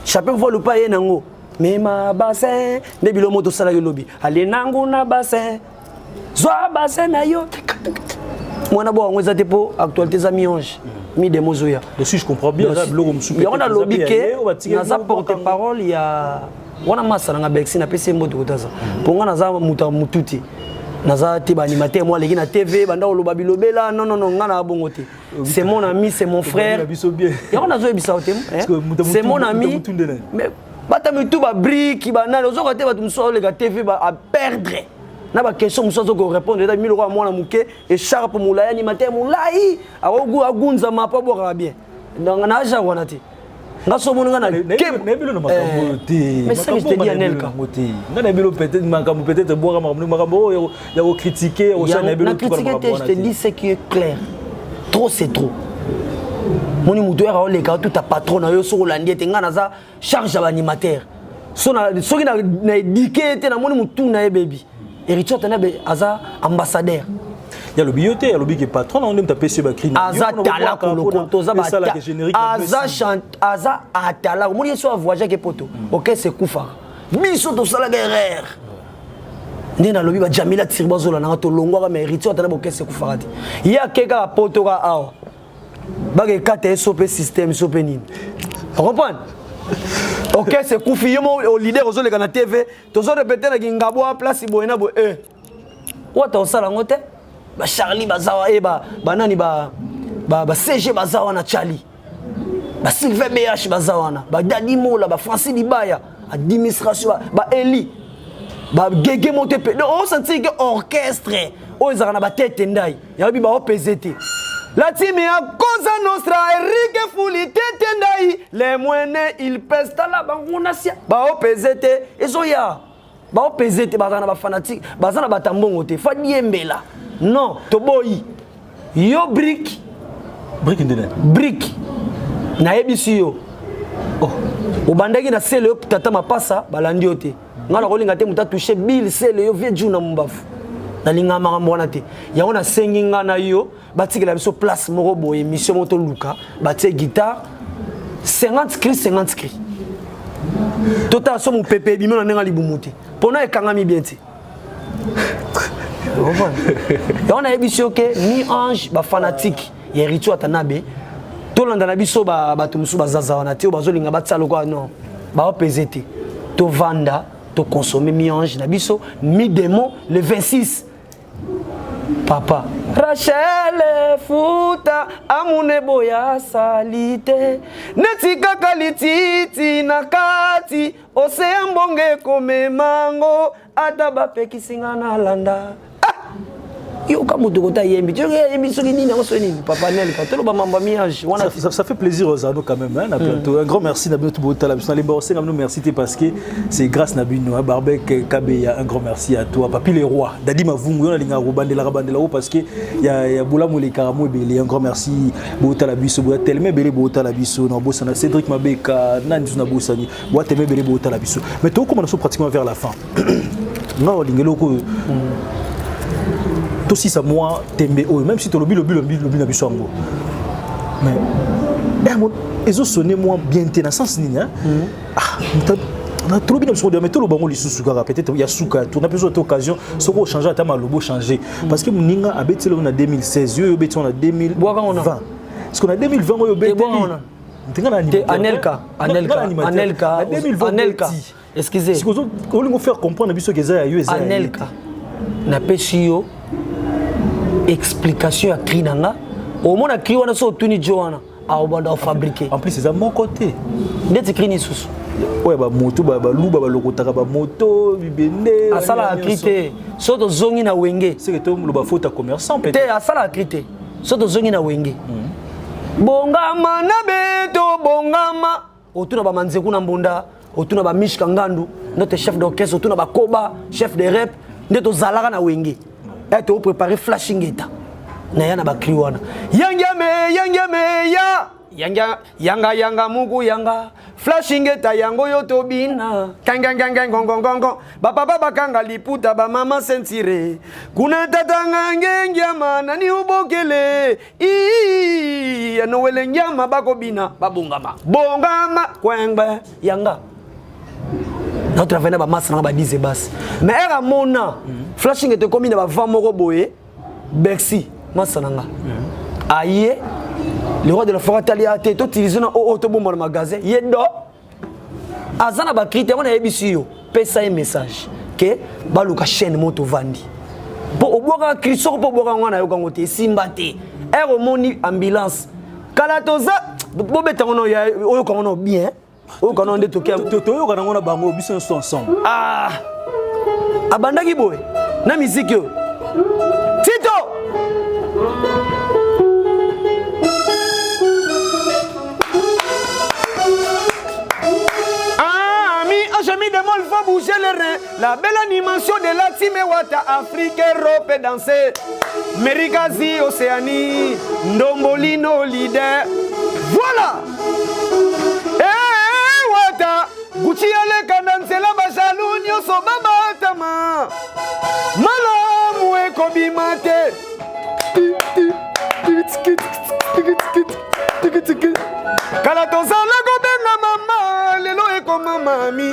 chapeau vole pas ye nango mais ma bassin de bilomo to sala yo lobby ale nango na bassin zwa bassin na yo mwana bo ngweza te po actualité za mionge mi de mozoya dessus je comprends bien bloko msupe ya on a lobby ke na za porte parole ya wana masala nga bexi na pese mboto kotaza ponga na za mututi naza te ba animateur moi leki na TV banda oloba bilobela non nga na bongo te c'est mon ami c'est mon frère ya on a zo ebisa otem c'est mon ami mais bata mitu ba brique banana ozo kote batu mso le TV ba a perdre na ba question mso zo ko répondre da milo kwa mwana muke et sharp mulaya animateur mulai awogu agunza mapa boka bien donc na aja wana te ngaso mona ngana nebilo na makambo te mais ça je te dis Anelka ngana nebilo peut-être boire makambo ya ko critiquer au sein nebilo tout comme je te dis ce qui est clair trop c'est trop moni muto ya ole ka tout ta patron na yo so Hollandi te ngana za charge ya animateur so ki na éduquer te na moni mutu na ye baby Erichot na be aza ambassadeur. Il y a le bioté, il y a le big patron, on aime taper sur la crine. Aza tala ko lokonto za ba. Aza chante, aza atala. Mo yeso voyager ke poto. OK, c'est Koufa. Biso to sala guerre. Ndena lobi ba Jamila Tirbazola na to longwa ka Erichot na bo OK, c'est Koufa. Ya keka poto ka awa. Ba ke kate SOP système SOP nini. Comprendre? OK, c'est Koufi yo au leader ozo le kana TV. Tozo répéter na ngabo place boyena bo Wata osala ngote ba Charlie bazawa banani ba CG bazawa na Charlie ba Sylvain BH bazawa na ba Dadi Mola ba Francis Libaya administration ba Eli ba Gege Montepe donc on sentit que orchestre o ezaka na ba tête ndai ya bi ba OPZT la team ya Cosa Nostra Enrique Fuli tête ndai les moyens il pesta la bangunasia ba OPZT ezoya ba OPZT bazana ba fanatique bazana ba tambongo te fa diembela non toboyi yo brick ndene brick na yebisi yo oh obandaki na sele yo tata mapasa balandi yo te ngala kolinga te muta toucher bill sele yo vie juna mbafu na linga makambo wana te yango na sengi nga na yo batikela biso place moko boye mission moto luka batie guitare 50 cris tota so mu pepe bimona nenga libumuti pona ekangami bien te on a émission que ni ange ba fanatique ya ritu atanabe to landa na biso ba tumsu bazaza wana te bazolinga batsalo kwa non ba OPZT to vanda to consommer mi ange na biso mi démon le 26 papa Rachel futa amune boya salite netika kalititi nakati océan bonge kome mango ataba pekisinga na landa yo comme de côté yembi tu yembi so nini na so nini papa Nel quand to ba mamba miage ça fait plaisir aux anos quand même hein na plateau un grand merci na bientôt bota la les bossé nous merci parce que c'est grâce na bino Barbek Kabeya un grand merci à toi papi les rois Dadi Mavungu na linga robandela parce que ya bola moleka mo belé un grand merci bota la biso bota tellement belé bota la biso na bossa na Cédric Mabeka nani na bossani bota tellement belé bota la biso mais tout comme on est pratiquement vers la fin non lingelo ko tout si ça moi tembe même si tu lobby na biso ngo mais ils ont sonné moi bien dans sens ni hein na trop bien sur mais tout le bango lisusu kaka peut-être il y a souka tu n'a besoin d'occasion ce qu'on changer à ma lobo changer parce que muninga abeti on a 2016 yo beti on a 2020 parce qu'on a 2020 yo beti Anelka 2020 excusez. Si vous voulez faire comprendre biso que ça yo ça. Anelka. Na pesio explication à cri nanga. Au moins na cri wana so tuni joana. A obanda fabriquer. En plus c'est à mon côté. Ndeti cri ni susu. Ouais ba moto ba luba ba lokotaka ba moto bibende. Asala akrité. So to zongi na wenge. C'est que to ba faute commerçant peut-être. Te asala akrité. So to zongi na wenge. Bongama na beto bongama. Otuna ba manzeku na mbunda. Otuna ba mishka ngandu. Notre chef d'orchestre otuna ba koba, chef de rap. Ndeto zalaka na wenge. Et to préparer flashing eta. Na yana ba kriwana. Yangame ya. Yanga mugu yanga. Flashing eta yango yoto bina. Kangangangangongongongong. Baba kanga liputa ba mama sentire. Kuna tatanga ngengyama nani ubokele. Anowele nyama bako bina babungama. Bongama kwengbe yanga. Notre travail ba massa na ba 10 bas. Mais era mona. Flashing eta komi na ba vamoko boye. Bercy massa nanga. Aye. Le roi de la forêt a été utilisé dans le magasin. Il est là. Azana ba critère on a ebisio. Pesa un message que baluka chaîne moto vandi. Pour oboka kriso pour boka ngwana yo kangote simbate. Ero moni ambulance. Kalatoza bobeta ngono ya oyo kangono bien. Oyo kangono nde tokia Toto kana ngona bango biso ensemble. Ah. Abandaki boy. Na musique yo. Tito. Il faut bouger les reins. La belle animation de la team Wata, Afrique, Europe et danser. Merikazi, Océanie, Ndombolino, leader. Voilà. Eh, Wata, Gucci ale kandanse la bajalou, nyoso baba atama. Malamu e kobimate. Kalatoza la gobenga mama, lelo e koma mami.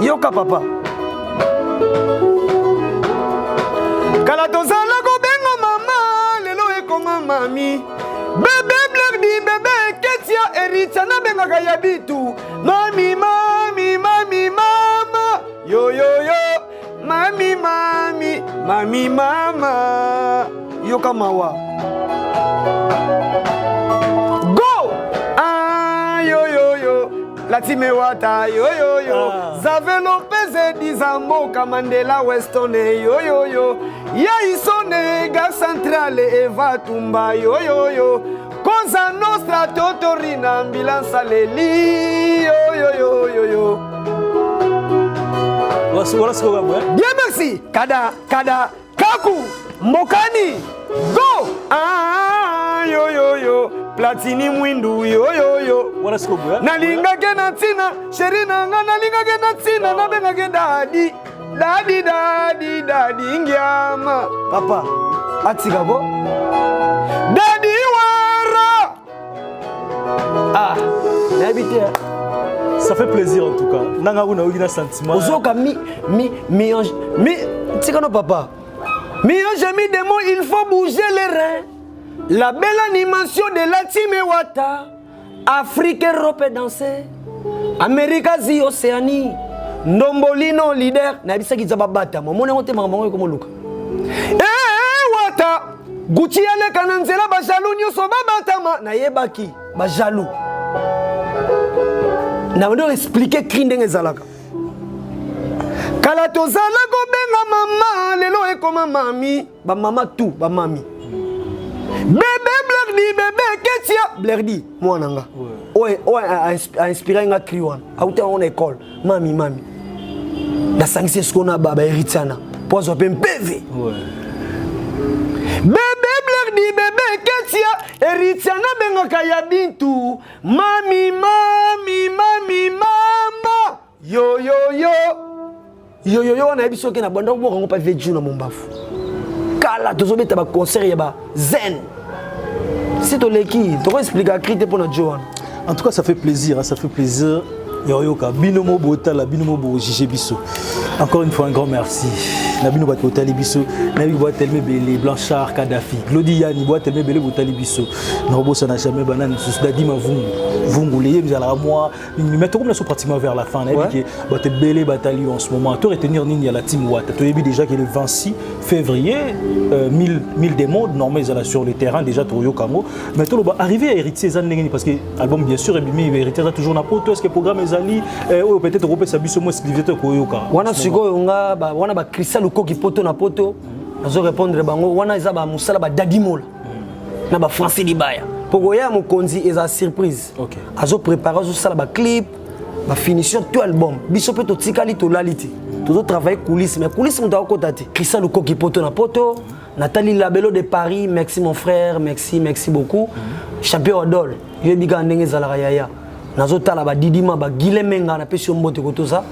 Yoka papa. Kalatoza la gobenga mama, lelo e koma mami. Bébé blerdi, bébé ketia erita na benga kaya bitu. Mami, mami, mami, mama. Yo, yo, yo. Mami, mami, mami, mama. Yoka mawa. Go! Ah, yo, yo, yo. La team Wata, yo, yo, yo. Zave Lopez, Dizambo, Mandela, Weston, yo, yo, yo. Yaisone, Gare Centrale, Eva Tumba, yo, yo, yo. Cosa Nostra, Totorina, ambulance, Leli, yo, yo, yo, yo, yo. Bien, merci. Kada, Kaku, Mokani, go! Ah, yo, yo, yo. Platini mwindu, yo, yo, yo. Nalinga ke na tina, sheri nanga nalinga ke na tina, nabenga ke dadi. Dadi, dadi, dadi, ngiama. Papa, atika go? Dadi wara! Ah, n'habite. Ça fait plaisir en tout cas. Nanga una ogina sentiment. Ozoka tika no papa. Mi des mots, il faut bouger les reins. La belle animation de la team Wata. Afrique, Europe et danser. Amérique, Asie, Océanie. Ndombolino, leader. Nabisa ki zababata. Momone ngote mango comme Luka. Wata. Gucci ale kananzela ba jalou nyoso babata na yebaki ba jalou. Na ndo expliquer krindenge zalaka. Kalatoza la gobenga mama lelo e koma mami ba mama tout ba mami. Bébé blerdi bébé ketia blerdi mwana nga. Ouais a inspiré nga kriwan. Auta on école mami na sangise skona baba eritana. Pozo pe mpeve. Ouais. Bébé blerdi bébé ketia eritana benga kaya bintu mami mama yo on a biso ke na banda mo ngo pa veju na mombafu kala tozobeta ba concert ya ba zen c'est to leki to expliquer crité pour notre Johan. En tout cas ça fait plaisir Yoyoka binomo botala binomo bo jije biso. Encore une fois un grand merci. Nabino bat Otali Bisso, Nabi boit Telme Belé, Blanchard, Kadhafi, Glody Yani boit Telme Belé, Otali Bisso. Nobo ça n'a jamais banane, Dadi ma Vungu, les yeux à la moi, mais tout comme pratiquement vers la fin. Nabi boit Belé bataillon en ce moment. Tu retenir Nini à la team Watt. Tu as vu déjà que le 26 février, 1000 démos normaux sur le terrain déjà Toyo Kamo. Mais tu vas arriver à hériter ces années parce que l'album bien sûr il hériter toujours na poto. Est-ce que le programme est ali peut-être Europe ça biso moi exclusivité Koyoka. Wana siko nga ba wana ba Christian Lukoki poto na poto. Nazo répondre bango wana eza ba musala ba Dadimola. Na ba Francis Libaya. Pour ya mokonzi eza surprise. OK. Azo préparer zo sala ba clip, ba finition tout album. Biso peut to tikali to laliti. Toujours travailler coulisses mais coulisses on doit côté. Christian Lukoki poto na poto. Nathalie Labello de Paris, merci mon frère, merci beaucoup. Champion Odol, je dis que ndenge zalaka yaya. Nazotala ba Didima ba Gilemenga na pesi mbote kotoza.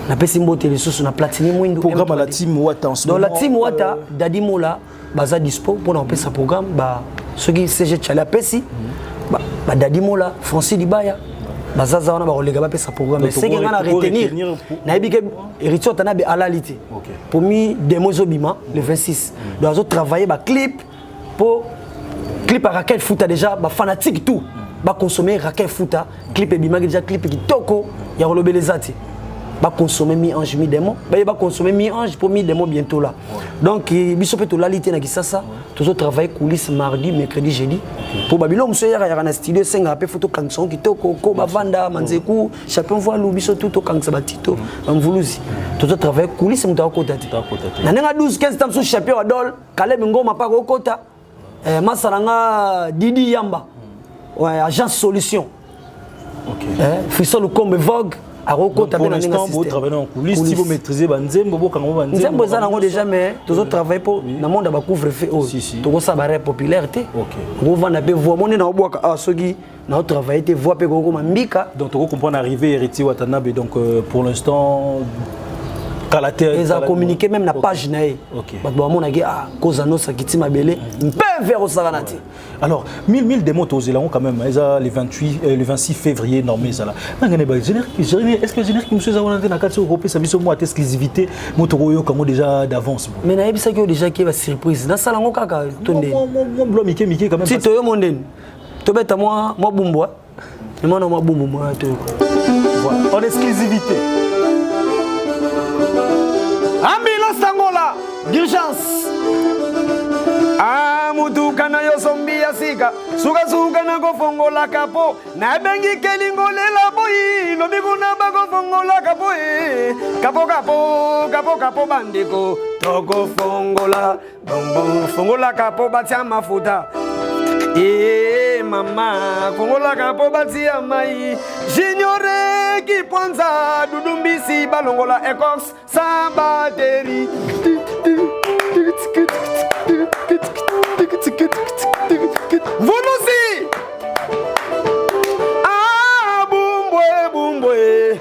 Na pesi mbote les sous na platine mwindu. Programme la team Wata en ce moment. Dans la team Wata, Dadi Mola baza dispo pour na pesa programme ba ceux qui CG Tchala pesi ba Dadi Mola, Francis Libaya. Bazaza wana ba kolega ba pesa programme. Mais c'est que ngana retenir. Na ebike héritier tana be alalité. Pour mi démo zobima le 26. Donc on travailler ba clip pour clip à Raquel Fouta déjà ba fanatique tout. Ba consommer Raquel Fouta, clip et bima déjà clip qui toko ya rolobelezati. Ba consommer mi ange mi démo, ba consommer mi ange pour mi démo bientôt là. Donc biso peut to lalité na kisasa, toujours travailler coulisses mardi, mercredi, jeudi. Pour babilo monsieur ya na studio senga pe photo canson qui toko ko ba vanda manzeku, chacun voit lu biso tout to kansa batito, amvuluzi. Toujours travailler coulisses mta okota ti. Na nenga 12 15 temps sous champion adol, Caleb Ngoma pa okota. Masaranga Didi Yamba. Ouais, agence solution. OK. Frisson comme Vogue. Pour l'instant, vous travaillez en coulisses, si vous maîtrisez Banzembo, Nzembo ça n'en déjà mais toujours travailler pour le monde va couvrir-feu. Tout ça va popularité. OK. On va na be voix mon na boka ah sogi na travailler te voix pe ko mambika. Donc on comprend arriver héritier Watanabe donc pour l'instant ils ont communiqué même la page nae. OK. Ba ba mon agi ah cause no sakitima belé mpe vers osaganati. Alors 1000 démos tozelango quand même le 26 février normé ça là. Ngane ba générique est-ce que générique monsieur za wana na kati européen ça biso moi exclusivité motoroyo comme déjà d'avance. Mais na yebisa ki déjà ki ba surprise na salango kaka tonde. Mon blo Mickey quand même. Si toyo mondeni. To beta moi bumbo. Moi na moi bumbo moi to. Voilà, en exclusivité. Ambulance Angola, d'urgence. Amutuka na yo sombi ya sika, suka na go fongola kapo, na bengi kelingo lela boyi, lobi kuna ba go fongola kapo kapo bandiko, toko fongola, bombo fongola kapo batia mafuta. Mama, fongola kapo batia mai, j'ignore qui ponza, dudumbisi balongola Ecox, sa batterie. Volusi! Ah, bumbwe.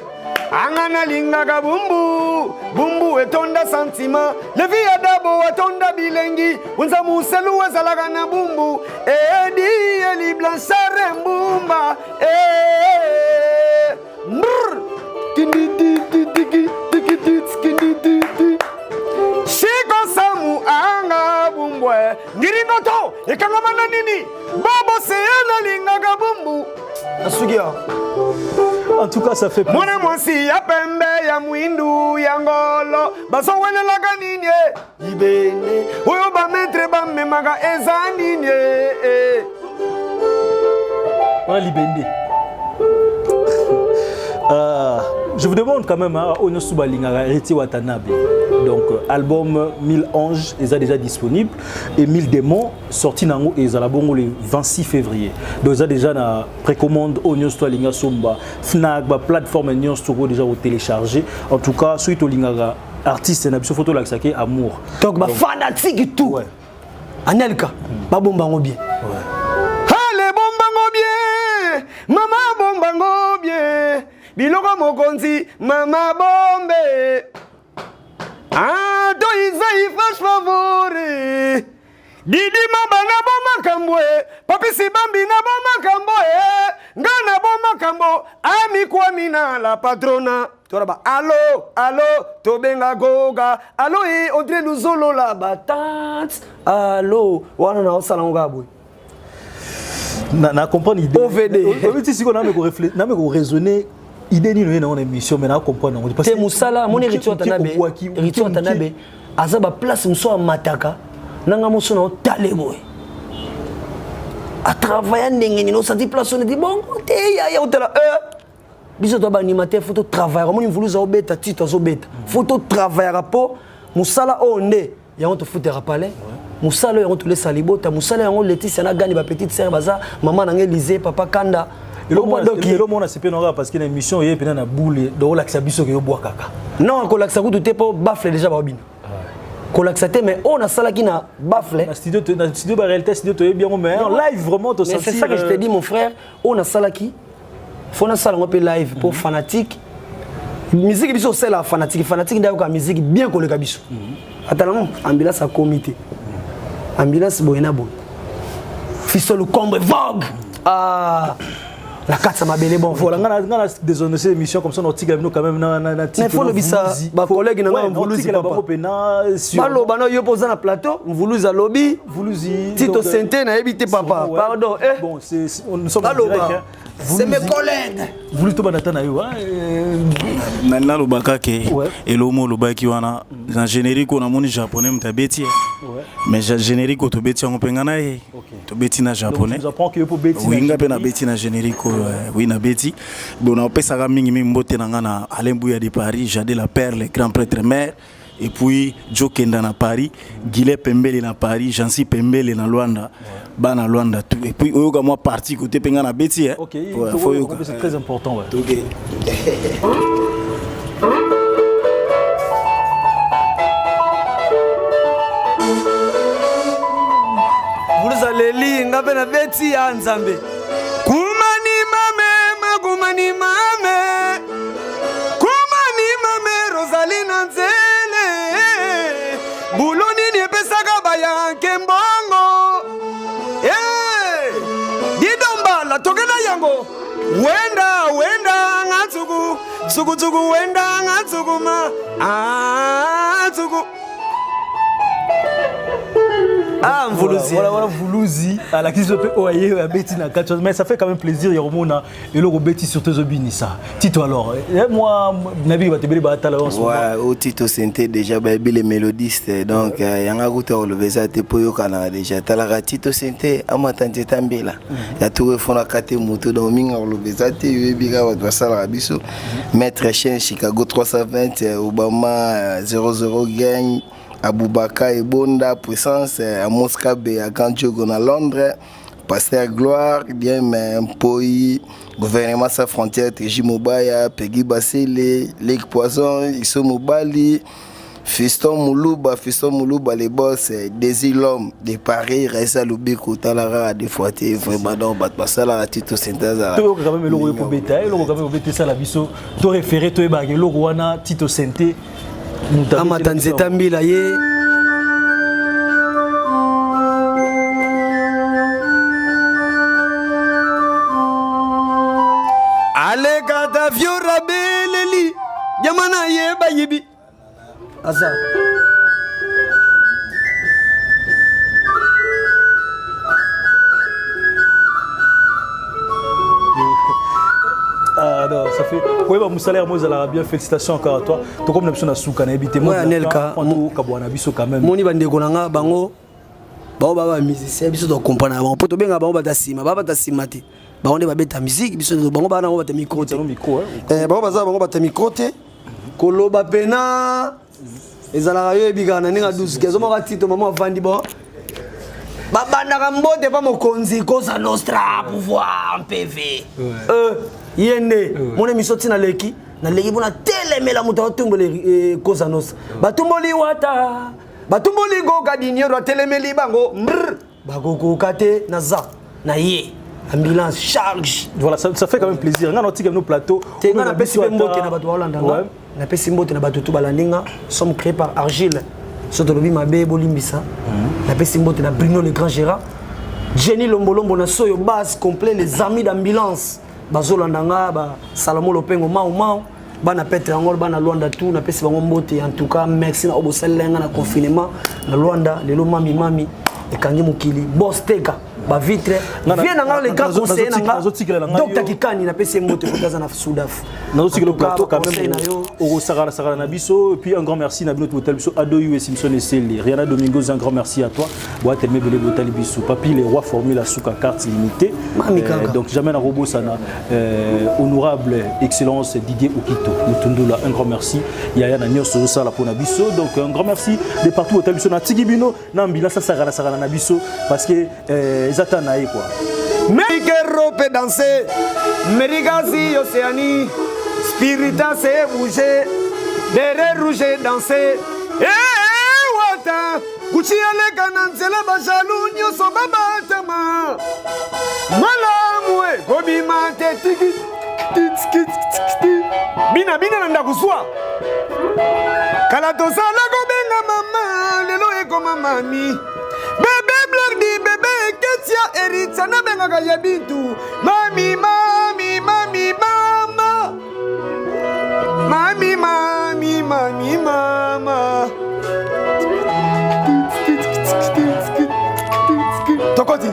Angana linga ka bumbu etonda sentiment. Le vie adabo etonda bilengi. Unza muselu wazalaga na bumbu. Edi eli blanchare mbumba. Shiko samu anga bumbwe. Ngiringoto ekangamana nini? Babo seyana linga ka bumbu. Asugia. En tout cas, ça fait plaisir. Mwana mwasi ya pembe ya mwindu ya ngolo baso wele la ganinye ibene oyo ba metre ba memaga ezaninye Libende. Je vous demande quand même à Onosuba Lingara Héritier Watanabe. Donc album 1000 anges est déjà disponible et 1000 démons sortis nango et Zalabongo le 26 février. Donc ça déjà na précommande Onosuba Lingara Somba Fnac ba plateforme Nyon Storo déjà au télécharger. En tout cas suite au Lingara artiste na biso photo la saké amour. Donc ba fanatique tout. Ouais. Anelka ba bombango bien. Ouais. Allez bombango bien. Mama bombango bien. Biloko mokonzi mama bombe. Ah, to izai flash favori. Didi mabana boma kambwe. Papi si bambi na boma kambwe. Ngana boma makambo ami kwamina la patrona toraba allo tobenga goga allo et on dirait nous olola batante allo wana na osala ngabwe na comprendre idée OVD oviti siko na me ko réfléchir na me ko raisonner idée ni na émission mais na comprendre parce que musala moni rituel tanabe azaba place muso mataka nanga muso na talebo a travailler ndenge ni no senti place on dit bon te ya otela biso to ba animateur photo travailler moni vulu za obeta tito zo beta photo travailler po musala onde ya on te foutera palais musala on te laisse salibota musala on Laetitia na gani ba petite sœur baza maman na Élysée papa Kanda le monde a sepé nora parce que l'émission est pena na boule do la biso ke yo bois kaka non ko laksa ku te po bafle déjà ba obina ko laksa te mais on a sala ki na bafle na studio ba réalité studio to bien mais en live vraiment to sentir c'est ça que je te dis mon frère on a sala ki faut na sala ngope live pour fanatique musique biso c'est la fanatique ndayo ka musique bien ko le kabiso atala ambulance à comité ambulance boyena boy fiso le combre vogue la carte ça m'a belé bon voilà ngana désolé cette émission comme ça on tika quand même na mais faut le bisa ba collègue na vuluzi papa balo bano yo posa na plateau vuluzi à lobby vuluzi Tito Sente na ebité papa pardon bon c'est nous sommes en direct c'est mes collègues vulu to banata na yo maintenant le bakake et le mot le baki wana en générique on a moni japonais mtabeti mais générique to beti on pengana ye to beti na japonais nous apprend que pour beti winga pe na beti na générique oui na beti bon on pesa ka mingi mbote na ngana Alain Bouya de Paris Jadé la Perle grand prêtre maire et puis Joe Kenda na Paris Guillet Pembele na Paris Jansi Pembele na Luanda bana Luanda tout et puis oyoka moi parti côté penga na beti OK c'est très important ouais OK vous allez lire ngape na beti ya nzambe kumani mame Rosalina nzele buloni ni pesaka baya kembongo didomba la tokena yango wenda ngatsuku tsuku wenda ngatsukuma tsuku Mvuluzi. Voilà Vuluzi à la question peut oyer à Betty na quelque chose mais ça fait quand même plaisir ya romona et le Betty surtout Zobinissa. Tito alors moi nabi ba tebeli ba tala en ce moment. Ouais, au Tito Sente déjà ba les mélodistes donc yanga kuta olobeza te poyo kana déjà tala Tito Sente amatanje tambela. Ya tout fona kate moto donc minga olobeza te yebiga wa basala biso maître chaîne Chicago 320 Obama 00 gang Aboubaka et Bonda, Puissance, à Moscou et à Kantjogo à Londres, Pasteur Gloire, Poi, Gouvernement Sans Frontières, Tréji Mobaya, Peggy Bassele, Lake Poisson, Isso Mobali, Fiston Moulouba, les boss, Désir l'homme, de Paris, Reza Loubiko, Talara, des fois, tu es vraiment dans le Tito Sente. Tu as quand même le roi pour Beta, le roi pour Beta, ça la biso, tu référé, tu es bagé, le roi Tito Sente. Amatanzeta mbila ye ale kata fiora beleli jamana ye bayibi asa Ah non, ça fait. Oui, bah, Moussala Moussala, bien, félicitations encore à toi. Tu comme l'option à Souka, n'a habité moi. Nelka, quand même. Moni bande konanga bango. Bao baba musicien biso to comprendre bango. Poto benga bango batasima, baba batasima te. Bango ne babeta musique biso bango bana bango bata micro te. Bango baza bango bata micro te. Koloba pena. Ezala yo ebigana ninga 12 kezo mo katito mama avandi bon. Babanda mbote pa mokonzi Cosa Nostra pouvoir en PV. Yende mon émission tina leki na leki bona telemela muto otumbole Cosa Nostra. Batumboli wata. Batumboli goga dinero telemeli bango. Bagoko kate naza na ye. Ambulance charge. Voilà, ça fait quand même plaisir. On a noté que nos plateaux. On a pesi mbote na bato Hollande. Na pesi mbote na bato tout balandinga sommes créés par Argile. Surtout le Mabe Bolimbisa. La Pessimbote na Bruno le Grand Gérard. Jenny Lombolombo na Soyo base complet les amis d'ambulance. bazolanda nga ba Salamo Lopengo mau bana Petre Angol bana Luanda tout na pesi bango mbote. En tout cas merci na oboselenga na confinement na Luanda lelo mami ekangi mokili boss teka ba vitre vient na le grand conseiller na Dr Kikani na pesi mbote kotaza na Soudaf na aussi le plateau quand même au Sagara na biso. Et puis un grand merci na notre hôtel biso Adoyu et Simpson et Célie Rihanna Domingos, un grand merci à toi boîte me bele hôtel biso papi les rois formule Suka carte limitée. Donc jamais na robot sana honorable excellence Didier Okito Lutundula, un grand merci Yaya na nyoso sala pour na biso. Donc un grand merci de partout hôtel biso na Tigibino na mbila sa Sagara na biso parce que Zata nae quoi. Mérike rope danser, Mérigasi Océanie, Spirita se bouger, Dere rouge danser. Wata, Gucci ale kananzela bajalu nyoso babatama. Malamwe, gobi mate tiki, bina nanda kuswa. Kalatosa la gobenga mama, lelo eko mamami. Bébé Blardi, bébé Ketia, Eritza, Nabenga Yabitu. Mami, mami, mami, mama. Mami, mami, mami, mama. Tokoti.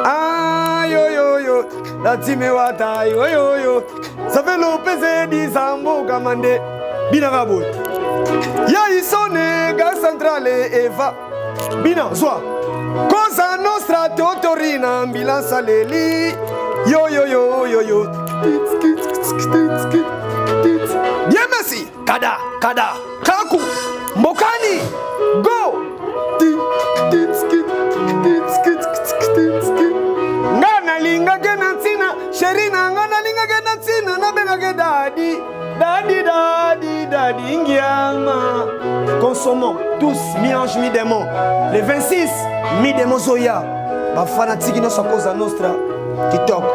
Ah, yo. La time wata, yo. Ça fait l'opézé d'Isambo Kamande. Binagabot. Ya isone gas centrale Eva bina zwa Cosa nostra totorina ambulance leli yo bien merci kada kaku mbokani go ngana linga genantina sherina ngana linga genantina na benga gedadi Dadi, Ngiama. Consommons tous, mi-ange, mi-démon. Les 26, mi-démon Zoya. Ba fanatique, nos cause à nostra. TikTok.